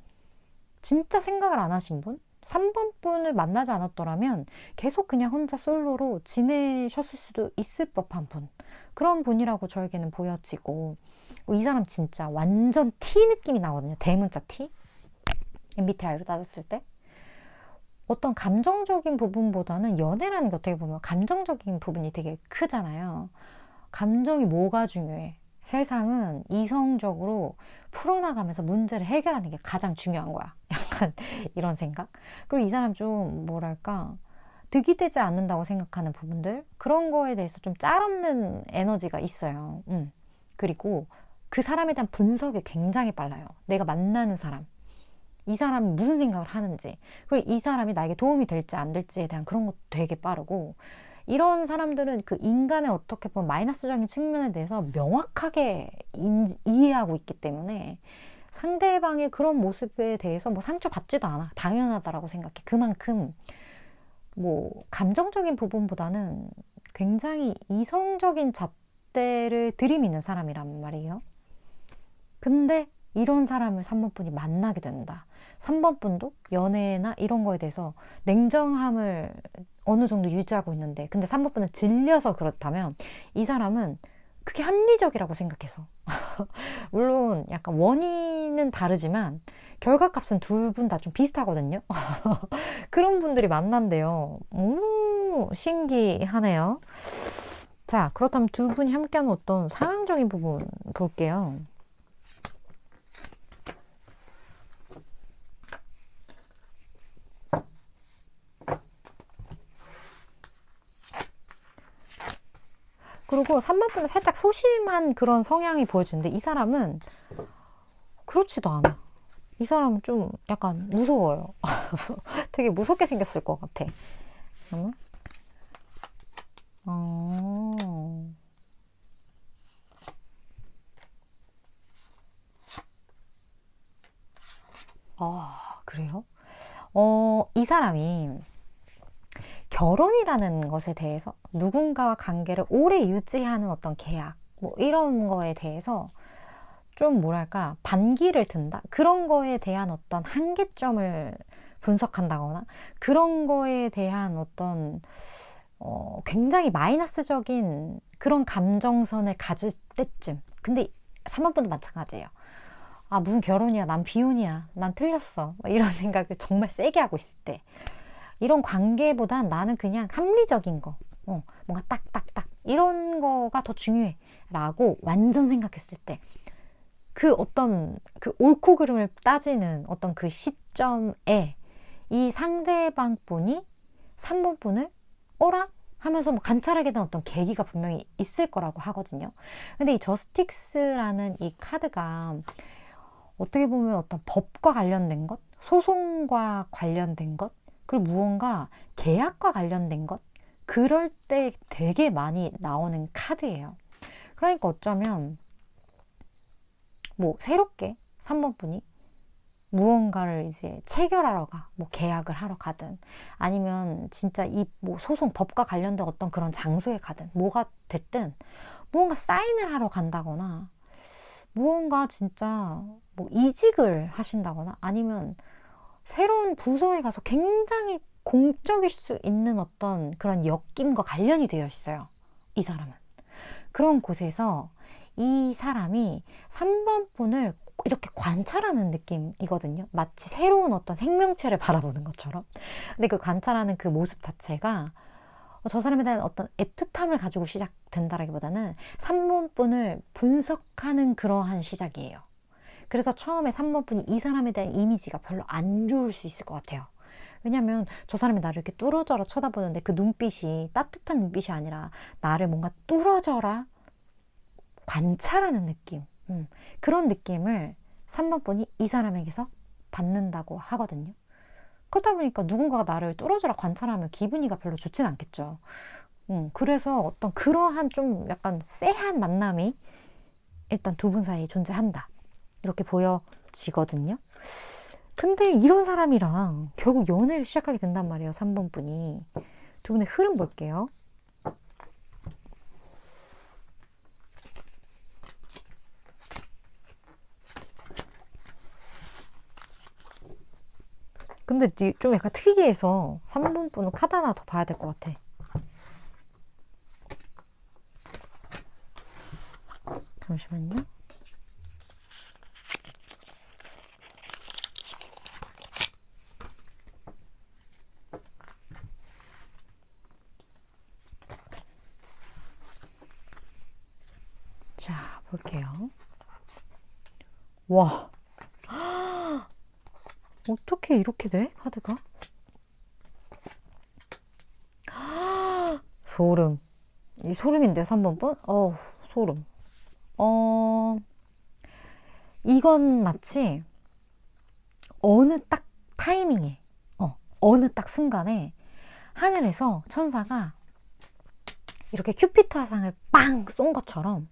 진짜 생각을 안 하신 분? 3번 분을 만나지 않았더라면 계속 그냥 혼자 솔로로 지내셨을 수도 있을 법한 분. 그런 분이라고 저에게는 보여지고, 이 사람 진짜 완전 T 느낌이 나거든요. 대문자 T? MBTI로 따졌을 때. 어떤 감정적인 부분보다는 연애라는 게 어떻게 보면 감정적인 부분이 되게 크잖아요. 감정이 뭐가 중요해? 세상은 이성적으로 풀어나가면서 문제를 해결하는 게 가장 중요한 거야. 약간 이런 생각? 그리고 이 사람 좀 뭐랄까 득이 되지 않는다고 생각하는 부분들? 그런 거에 대해서 좀 짤없는 에너지가 있어요. 그리고 그 사람에 대한 분석이 굉장히 빨라요. 내가 만나는 사람. 이 사람이 무슨 생각을 하는지, 그리고 이 사람이 나에게 도움이 될지 안 될지에 대한 그런 것도 되게 빠르고, 이런 사람들은 그 인간의 어떻게 보면 마이너스적인 측면에 대해서 명확하게 이해하고 있기 때문에 상대방의 그런 모습에 대해서 뭐 상처받지도 않아. 당연하다라고 생각해. 그만큼 뭐 감정적인 부분보다는 굉장히 이성적인 잣대를 들이미는 사람이란 말이에요. 근데 이런 사람을 3번 분이 만나게 된다. 3번 분도 연애나 이런 거에 대해서 냉정함을 어느 정도 유지하고 있는데, 근데 3번 분은 질려서 그렇다면 이 사람은 그게 합리적이라고 생각해서 물론 약간 원인은 다르지만 결과값은 둘 분 다 좀 비슷하거든요. 그런 분들이 만난대요. 오, 신기하네요. 자, 그렇다면 두 분이 함께하는 어떤 상황적인 부분 볼게요. 그리고 3번 분은 살짝 소심한 그런 성향이 보여주는데 이 사람은 그렇지도 않아. 이 사람은 좀 약간 무서워요. 되게 무섭게 생겼을 것 같아. 응? 어... 그래요? 이 사람이 결혼이라는 것에 대해서 누군가와 관계를 오래 유지하는 어떤 계약, 뭐 이런 거에 대해서 좀 뭐랄까, 반기를 든다? 그런 거에 대한 어떤 한계점을 분석한다거나 그런 거에 대한 어떤 굉장히 마이너스적인 그런 감정선을 가질 때쯤. 근데 3번 분도 마찬가지예요. 아, 무슨 결혼이야, 난 비혼이야, 난 틀렸어, 이런 생각을 정말 세게 하고 있을 때, 이런 관계보단 나는 그냥 합리적인 거, 뭔가 딱딱딱 이런 거가 더 중요해 라고 완전 생각했을 때, 그 어떤 그 옳고 그름을 따지는 어떤 그 시점에 이 상대방 분이 3번 분을 어라? 하면서 뭐 관찰하게 된 어떤 계기가 분명히 있을 거라고 하거든요. 근데 이 저스틱스라는 이 카드가 어떻게 보면 어떤 법과 관련된 것, 소송과 관련된 것, 그리고 무언가 계약과 관련된 것, 그럴 때 되게 많이 나오는 카드예요. 그러니까 어쩌면 뭐 새롭게 3번 분이 무언가를 이제 체결하러 가, 뭐 계약을 하러 가든, 아니면 진짜 이 뭐 소송 법과 관련된 어떤 그런 장소에 가든, 뭐가 됐든 무언가 사인을 하러 간다거나, 무언가 진짜 뭐 이직을 하신다거나, 아니면 새로운 부서에 가서 굉장히 공적일 수 있는 어떤 그런 엮임과 관련이 되어 있어요. 이 사람은. 그런 곳에서 이 사람이 3번 분을 이렇게 관찰하는 느낌이거든요. 마치 새로운 어떤 생명체를 바라보는 것처럼. 근데 그 관찰하는 그 모습 자체가 저 사람에 대한 어떤 애틋함을 가지고 시작된다라기보다는 3번 분을 분석하는 그러한 시작이에요. 그래서 처음에 3번 분이 이 사람에 대한 이미지가 별로 안 좋을 수 있을 것 같아요. 왜냐면 저 사람이 나를 이렇게 뚫어져라 쳐다보는데 그 눈빛이 따뜻한 눈빛이 아니라 나를 뭔가 뚫어져라 관찰하는 느낌, 그런 느낌을 3번 분이 이 사람에게서 받는다고 하거든요. 그러다 보니까 누군가가 나를 뚫어져라 관찰하면 기분이가 별로 좋진 않겠죠. 그래서 어떤 그러한 좀 약간 쎄한 만남이 일단 두 분 사이에 존재한다, 이렇게 보여지거든요. 근데 이런 사람이랑 결국 연애를 시작하게 된단 말이에요, 3번 분이. 두 분의 흐름 볼게요. 근데 좀 약간 특이해서 3번 분은 카드 하나 더 봐야 될 것 같아. 잠시만요. 자, 볼게요. 와. 어떻게 이렇게 돼? 카드가? 소름. 이 소름인데, 3번 분? 소름. 이건 마치 어느 딱 타이밍에, 어느 딱 순간에 하늘에서 천사가 이렇게 큐피트 화상을 빵 쏜 것처럼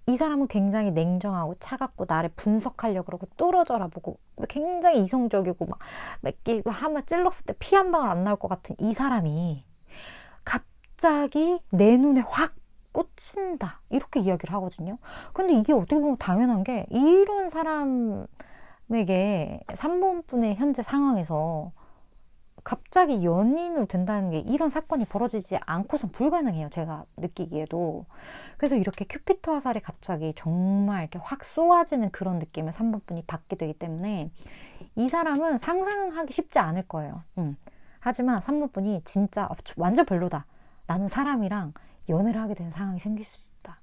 이 사람은 굉장히 냉정하고 차갑고 나를 분석하려고 그러고 뚫어져라 보고 굉장히 이성적이고 막 몇개 한번 찔렀을 때 피 한 방울 안 나올 것 같은 이 사람이 갑자기 내 눈에 확 꽂힌다, 이렇게 이야기를 하거든요. 근데 이게 어떻게 보면 당연한 게, 이런 사람에게 3번 분의 현재 상황에서 갑자기 연인으로 된다는 게 이런 사건이 벌어지지 않고선 불가능해요. 제가 느끼기에도. 그래서 이렇게 큐피트 화살이 갑자기 정말 이렇게 확 쏘아지는 그런 느낌을 3번 분이 받게 되기 때문에 이 사람은 상상하기 쉽지 않을 거예요. 하지만 3번 분이 진짜 완전 별로다 라는 사람이랑 연애를 하게 되는 상황이 생길 수 있다.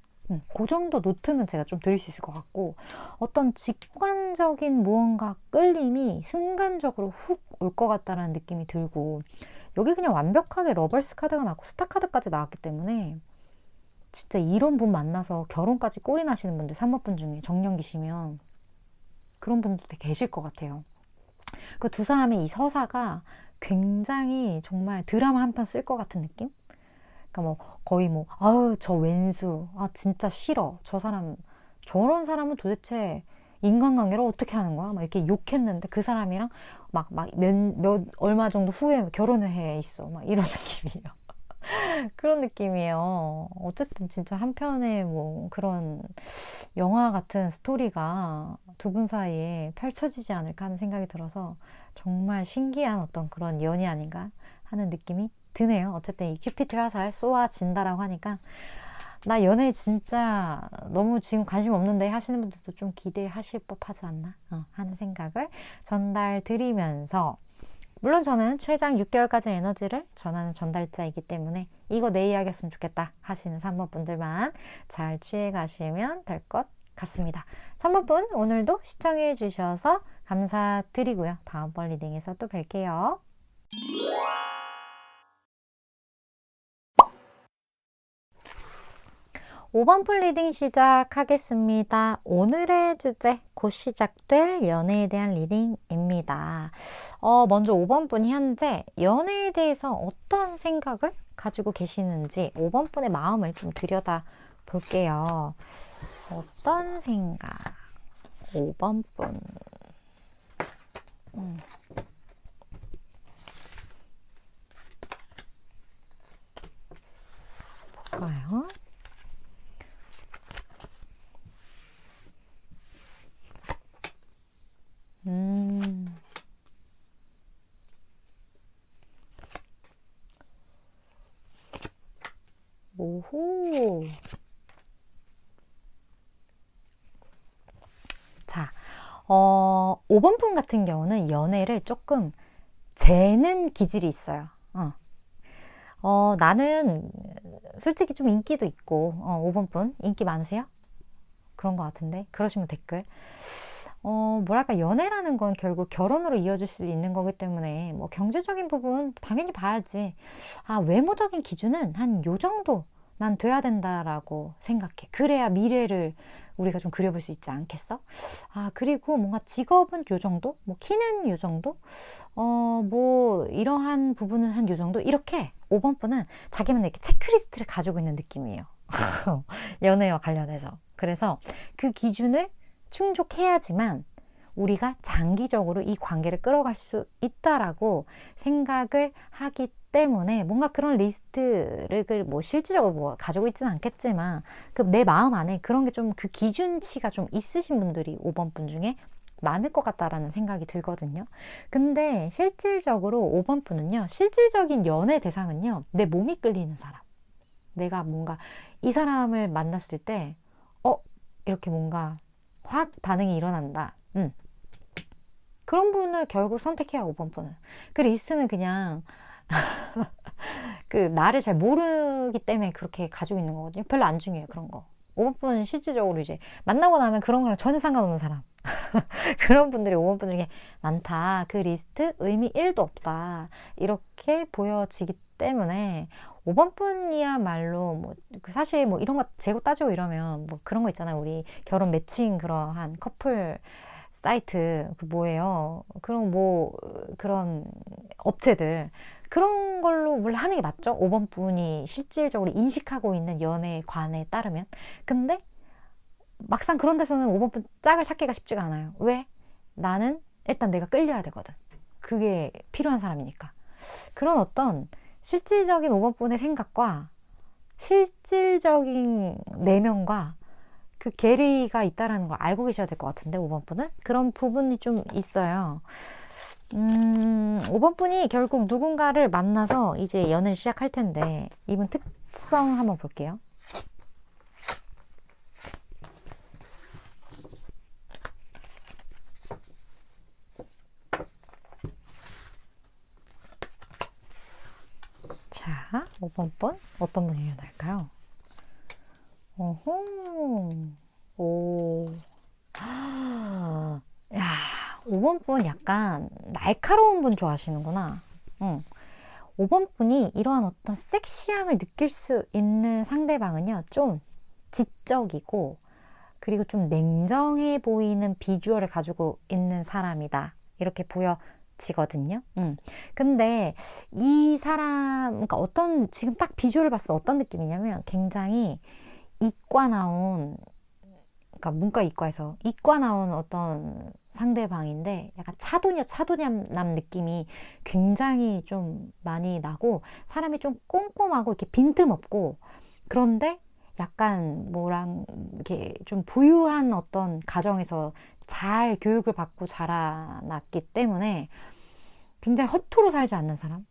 그 정도 노트는 제가 좀 드릴 수 있을 것 같고, 어떤 직관적인 무언가 끌림이 순간적으로 훅 올 것 같다는 느낌이 들고, 여기 그냥 완벽하게 러벌스 카드가 나왔고 스타 카드까지 나왔기 때문에 진짜 이런 분 만나서 결혼까지 꼴이 나시는 분들 3번 분 중에 정년기시면 그런 분들도 계실 것 같아요. 그 두 사람의 이 서사가 굉장히 정말 드라마 한 편 쓸 것 같은 느낌? 그러니까 뭐 거의 뭐 아우 저 왼수 아 진짜 싫어 저 사람 저런 사람은 도대체 인간관계를 어떻게 하는 거야? 막 이렇게 욕했는데 그 사람이랑 얼마 정도 후에 결혼을 해 있어. 막 이런 느낌이에요. 그런 느낌이에요. 어쨌든 진짜 한편의 뭐 그런 영화 같은 스토리가 두 분 사이에 펼쳐지지 않을까 하는 생각이 들어서 정말 신기한 어떤 그런 연이 아닌가 하는 느낌이 드네요. 어쨌든 이 큐피트 화살 쏘아진다라고 하니까 나 연애 진짜 너무 지금 관심 없는데 하시는 분들도 좀 기대하실 법하지 않나 하는 생각을 전달 드리면서, 물론 저는 최장 6개월까지 에너지를 전하는 전달자이기 때문에 이거 내 이야기 했으면 좋겠다 하시는 3번 분들만 잘 취해 가시면 될 것 같습니다. 3번 분 오늘도 시청해 주셔서 감사드리고요. 다음번 리딩에서 또 뵐게요. 5번 풀 리딩 시작하겠습니다. 오늘의 주제, 곧 시작될 연애에 대한 리딩입니다. 먼저 5번 분이 현재 연애에 대해서 어떤 생각을 가지고 계시는지 5번 분의 마음을 좀 들여다 볼게요. 어떤 생각? 5번 분. 볼까요? 오호. 자, 5번 분 같은 경우는 연애를 조금 재는 기질이 있어요. 나는 솔직히 좀 인기도 있고, 5번 분 인기 많으세요? 그런 것 같은데? 그러시면 댓글. 뭐랄까, 연애라는 건 결국 결혼으로 이어질 수 있는 거기 때문에, 뭐, 경제적인 부분 당연히 봐야지. 외모적인 기준은 한 요 정도 난 돼야 된다라고 생각해. 그래야 미래를 우리가 좀 그려볼 수 있지 않겠어? 그리고 뭔가 직업은 요 정도? 뭐, 키는 요 정도? 뭐, 이러한 부분은 한 요 정도? 이렇게 5번 분은 자기만의 이렇게 체크리스트를 가지고 있는 느낌이에요. 연애와 관련해서. 그래서 그 기준을 충족해야지만 우리가 장기적으로 이 관계를 끌어갈 수 있다라고 생각을 하기 때문에 뭔가 그런 리스트를 뭐 실질적으로 뭐 가지고 있지는 않겠지만 그 내 마음 안에 그런 게 좀 그 기준치가 좀 있으신 분들이 5번 분 중에 많을 것 같다라는 생각이 들거든요. 근데 실질적으로 5번 분은요, 실질적인 연애 대상은요, 내 몸이 끌리는 사람. 내가 뭔가 이 사람을 만났을 때 이렇게 뭔가 확 반응이 일어난다. 그런 분을 결국 선택해야 5번 분은. 그 리스트는 그냥 그 나를 잘 모르기 때문에 그렇게 가지고 있는 거거든요. 별로 안 중요해요, 그런 거. 5번 분은 실질적으로 이제 만나고 나면 그런 거랑 전혀 상관없는 사람. 그런 분들이 5번 분들에게 많다. 그 리스트 의미 1도 없다. 이렇게 보여지기 때문에 5번 분이야말로 뭐 사실 뭐 이런 거 재고 따지고 이러면 뭐 그런 거 있잖아요. 우리 결혼 매칭 그러한 커플 사이트 그 뭐예요? 그런 업체들 그런 걸로 원래 하는 게 맞죠? 5번 분이 실질적으로 인식하고 있는 연애관에 따르면. 근데 막상 그런 데서는 5번 분 짝을 찾기가 쉽지가 않아요. 왜? 나는 일단 내가 끌려야 되거든. 그게 필요한 사람이니까. 그런 어떤 실질적인 5번 분의 생각과 실질적인 내면과 그 괴리가 있다는 걸 알고 계셔야 될 것 같은데 5번 분은 그런 부분이 좀 있어요. 5번 분이 결국 누군가를 만나서 이제 연애를 시작할 텐데, 이분 특성 한번 볼게요. 자, 5번 분 어떤 분이 일어날까요? 어호, 오, 야, 5번 분 약간 날카로운 분 좋아하시는구나. 응. 5번 분이 이러한 어떤 섹시함을 느낄 수 있는 상대방은요, 좀 지적이고, 그리고 좀 냉정해 보이는 비주얼을 가지고 있는 사람이다. 이렇게 보여지거든요. 근데 이 사람, 그러니까 지금 딱 비주얼을 봤을 때 어떤 느낌이냐면 굉장히 이과 나온, 그러니까 문과 이과에서 이과 나온 어떤 상대방인데 약간 차도남 느낌이 굉장히 좀 많이 나고, 사람이 좀 꼼꼼하고 이렇게 빈틈없고, 그런데 약간 이렇게 좀 부유한 어떤 가정에서 잘 교육을 받고 자라났기 때문에 굉장히 허투루 살지 않는 사람.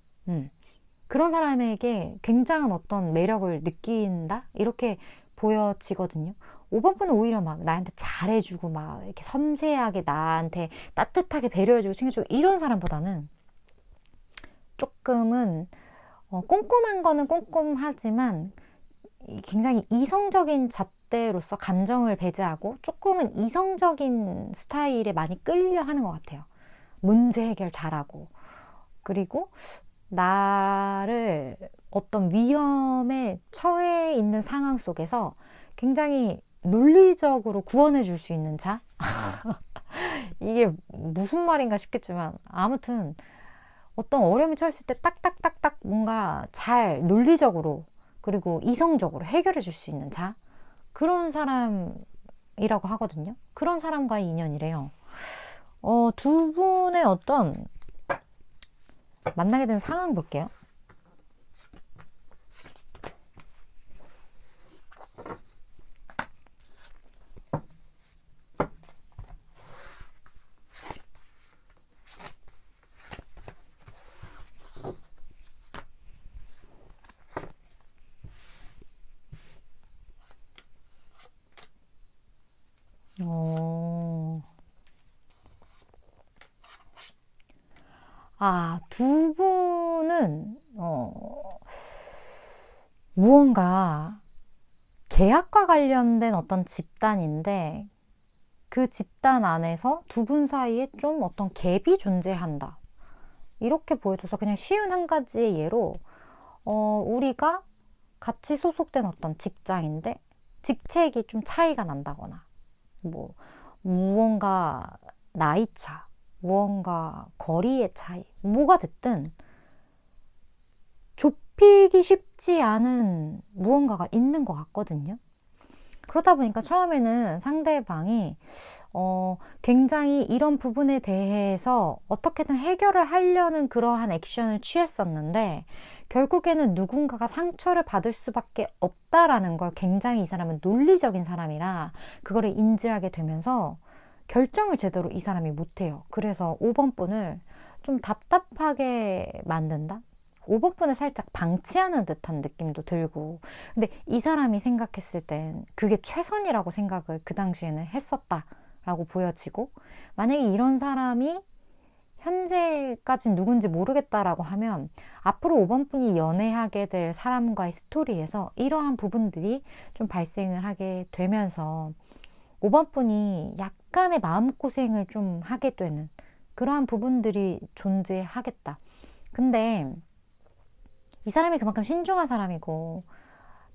그런 사람에게 굉장한 어떤 매력을 느낀다? 이렇게 보여지거든요. 5번 분은 오히려 막 나한테 잘해주고 막 이렇게 섬세하게 나한테 따뜻하게 배려해주고 챙겨주고 이런 사람보다는 조금은 꼼꼼한 거는 꼼꼼하지만 굉장히 이성적인 잣대로서 감정을 배제하고 조금은 이성적인 스타일에 많이 끌려 하는 것 같아요. 문제 해결 잘하고, 그리고 나를 어떤 위험에 처해 있는 상황 속에서 굉장히 논리적으로 구원해 줄 수 있는 자? 이게 무슨 말인가 싶겠지만, 아무튼 어떤 어려움이 처했을 때 딱딱딱딱 뭔가 잘 논리적으로 그리고 이성적으로 해결해 줄 수 있는 자? 그런 사람이라고 하거든요. 그런 사람과의 인연이래요. 두 분의 어떤 만나게 된 상황 볼게요. 두 분은 무언가 계약과 관련된 어떤 집단인데, 그 집단 안에서 두 분 사이에 좀 어떤 갭이 존재한다. 이렇게 보여줘서 그냥 쉬운 한 가지의 예로, 우리가 같이 소속된 어떤 직장인데 직책이 좀 차이가 난다거나, 무언가 나이차, 무언가 거리의 차이, 뭐가 됐든 좁히기 쉽지 않은 무언가가 있는 것 같거든요. 그러다 보니까 처음에는 상대방이 굉장히 이런 부분에 대해서 어떻게든 해결을 하려는 그러한 액션을 취했었는데, 결국에는 누군가가 상처를 받을 수밖에 없다라는 걸 굉장히 이 사람은 논리적인 사람이라 그거를 인지하게 되면서 결정을 제대로 이 사람이 못해요. 그래서 5번 분을 좀 답답하게 만든다? 5번 분을 살짝 방치하는 듯한 느낌도 들고, 근데 이 사람이 생각했을 땐 그게 최선이라고 생각을 그 당시에는 했었다라고 보여지고, 만약에 이런 사람이 현재까진 누군지 모르겠다라고 하면 앞으로 5번 분이 연애하게 될 사람과의 스토리에서 이러한 부분들이 좀 발생을 하게 되면서 5번 분이 약간의 마음고생을 좀 하게 되는 그러한 부분들이 존재하겠다. 근데 이 사람이 그만큼 신중한 사람이고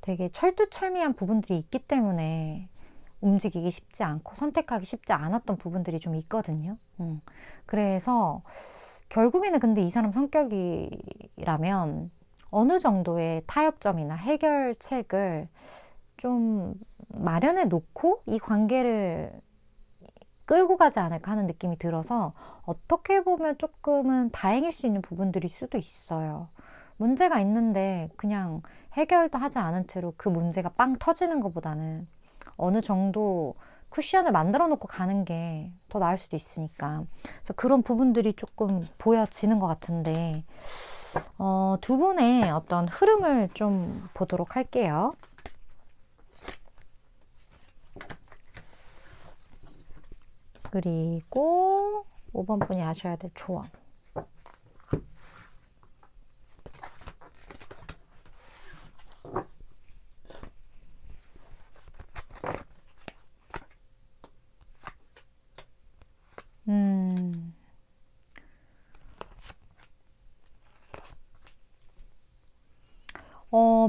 되게 철두철미한 부분들이 있기 때문에 움직이기 쉽지 않고 선택하기 쉽지 않았던 부분들이 좀 있거든요. 그래서 결국에는 근데 이 사람 성격이라면 어느 정도의 타협점이나 해결책을 좀 마련해 놓고 이 관계를 끌고 가지 않을까 하는 느낌이 들어서, 어떻게 보면 조금은 다행일 수 있는 부분들일 수도 있어요. 문제가 있는데 그냥 해결도 하지 않은 채로 그 문제가 빵 터지는 것보다는 어느 정도 쿠션을 만들어 놓고 가는 게 더 나을 수도 있으니까. 그래서 그런 부분들이 조금 보여지는 것 같은데, 두 분의 어떤 흐름을 좀 보도록 할게요. 그리고 5번 분이 아셔야 될 조언.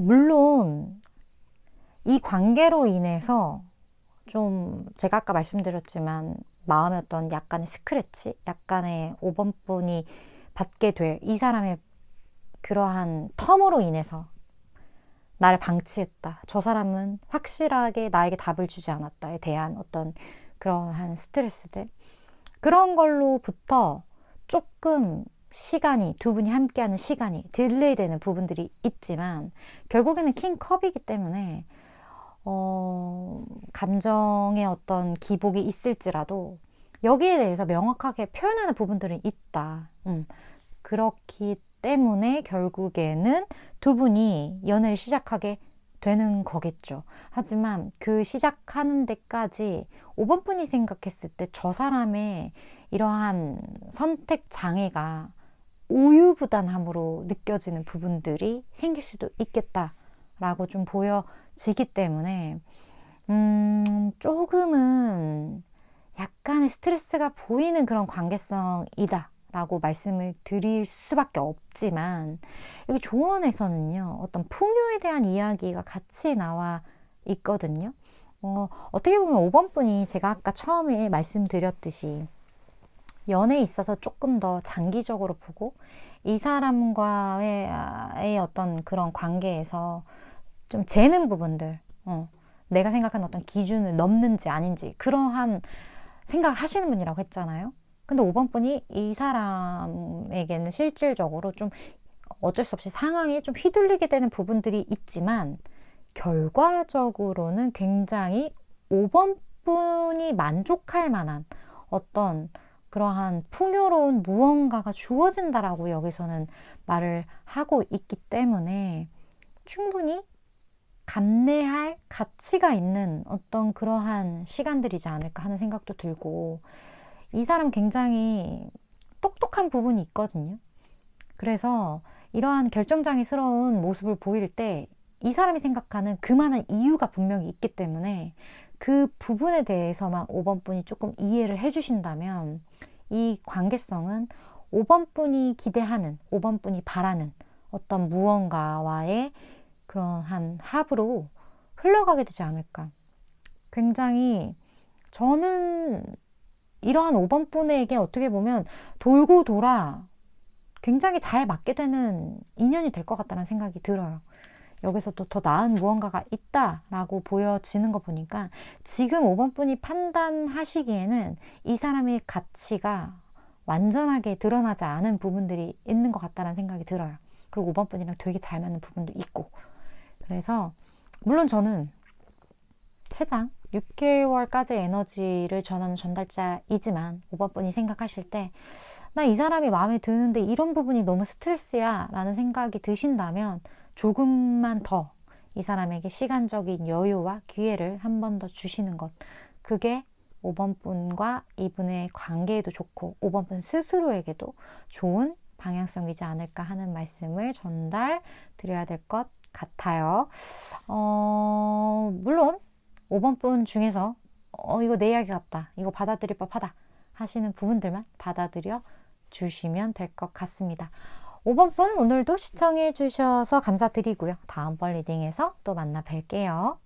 물론 이 관계로 인해서 좀 제가 아까 말씀드렸지만 마음에 어떤 약간의 스크래치, 약간의 5번 분이 받게 될 이 사람의 그러한 텀으로 인해서 나를 방치했다. 저 사람은 확실하게 나에게 답을 주지 않았다에 대한 어떤 그러한 스트레스들, 그런 걸로부터 조금 시간이, 두 분이 함께하는 시간이 딜레이 되는 부분들이 있지만, 결국에는 킹컵이기 때문에 감정의 어떤 기복이 있을지라도 여기에 대해서 명확하게 표현하는 부분들은 있다. 그렇기 때문에 결국에는 두 분이 연애를 시작하게 되는 거겠죠. 하지만 그 시작하는 데까지 5번 분이 생각했을 때 저 사람의 이러한 선택 장애가 우유부단함으로 느껴지는 부분들이 생길 수도 있겠다라고 좀 보여지기 때문에 조금은 약간의 스트레스가 보이는 그런 관계성이다 라고 말씀을 드릴 수밖에 없지만, 여기 조언에서는요, 어떤 풍요에 대한 이야기가 같이 나와 있거든요. 어떻게 보면 5번 분이 제가 아까 처음에 말씀드렸듯이 연애에 있어서 조금 더 장기적으로 보고 이 사람과의 어떤 그런 관계에서 좀 재는 부분들, 내가 생각하는 어떤 기준을 넘는지 아닌지 그러한 생각을 하시는 분이라고 했잖아요. 근데 5번 분이 이 사람에게는 실질적으로 좀 어쩔 수 없이 상황에 좀 휘둘리게 되는 부분들이 있지만, 결과적으로는 굉장히 5번 분이 만족할 만한 어떤 그러한 풍요로운 무언가가 주어진다라고 여기서는 말을 하고 있기 때문에 충분히 감내할 가치가 있는 어떤 그러한 시간들이지 않을까 하는 생각도 들고, 이 사람 굉장히 똑똑한 부분이 있거든요. 그래서 이러한 결정장애스러운 모습을 보일 때 이 사람이 생각하는 그만한 이유가 분명히 있기 때문에 그 부분에 대해서만 5번 분이 조금 이해를 해주신다면, 이 관계성은 5번 분이 기대하는, 5번 분이 바라는 어떤 무언가와의 그러한 합으로 흘러가게 되지 않을까. 굉장히 저는 이러한 5번 분에게 어떻게 보면 돌고 돌아 굉장히 잘 맞게 되는 인연이 될 것 같다는 생각이 들어요. 여기서도 더 나은 무언가가 있다라고 보여지는 거 보니까 지금 5번 분이 판단하시기에는 이 사람의 가치가 완전하게 드러나지 않은 부분들이 있는 것 같다는 생각이 들어요. 그리고 5번 분이랑 되게 잘 맞는 부분도 있고, 그래서 물론 저는 최장 6개월까지 에너지를 전하는 전달자이지만 5번 분이 생각하실 때 나 이 사람이 마음에 드는데 이런 부분이 너무 스트레스야 라는 생각이 드신다면 조금만 더 이 사람에게 시간적인 여유와 기회를 한 번 더 주시는 것, 그게 5번 분과 이분의 관계에도 좋고 5번 분 스스로에게도 좋은 방향성이지 않을까 하는 말씀을 전달 드려야 될 것 같아요. 물론 5번 분 중에서 이거 내 이야기 같다, 이거 받아들일 법하다 하시는 부분들만 받아들여 주시면 될 것 같습니다. 5번 분 오늘도 시청해 주셔서 감사드리고요. 다음번 리딩에서 또 만나 뵐게요.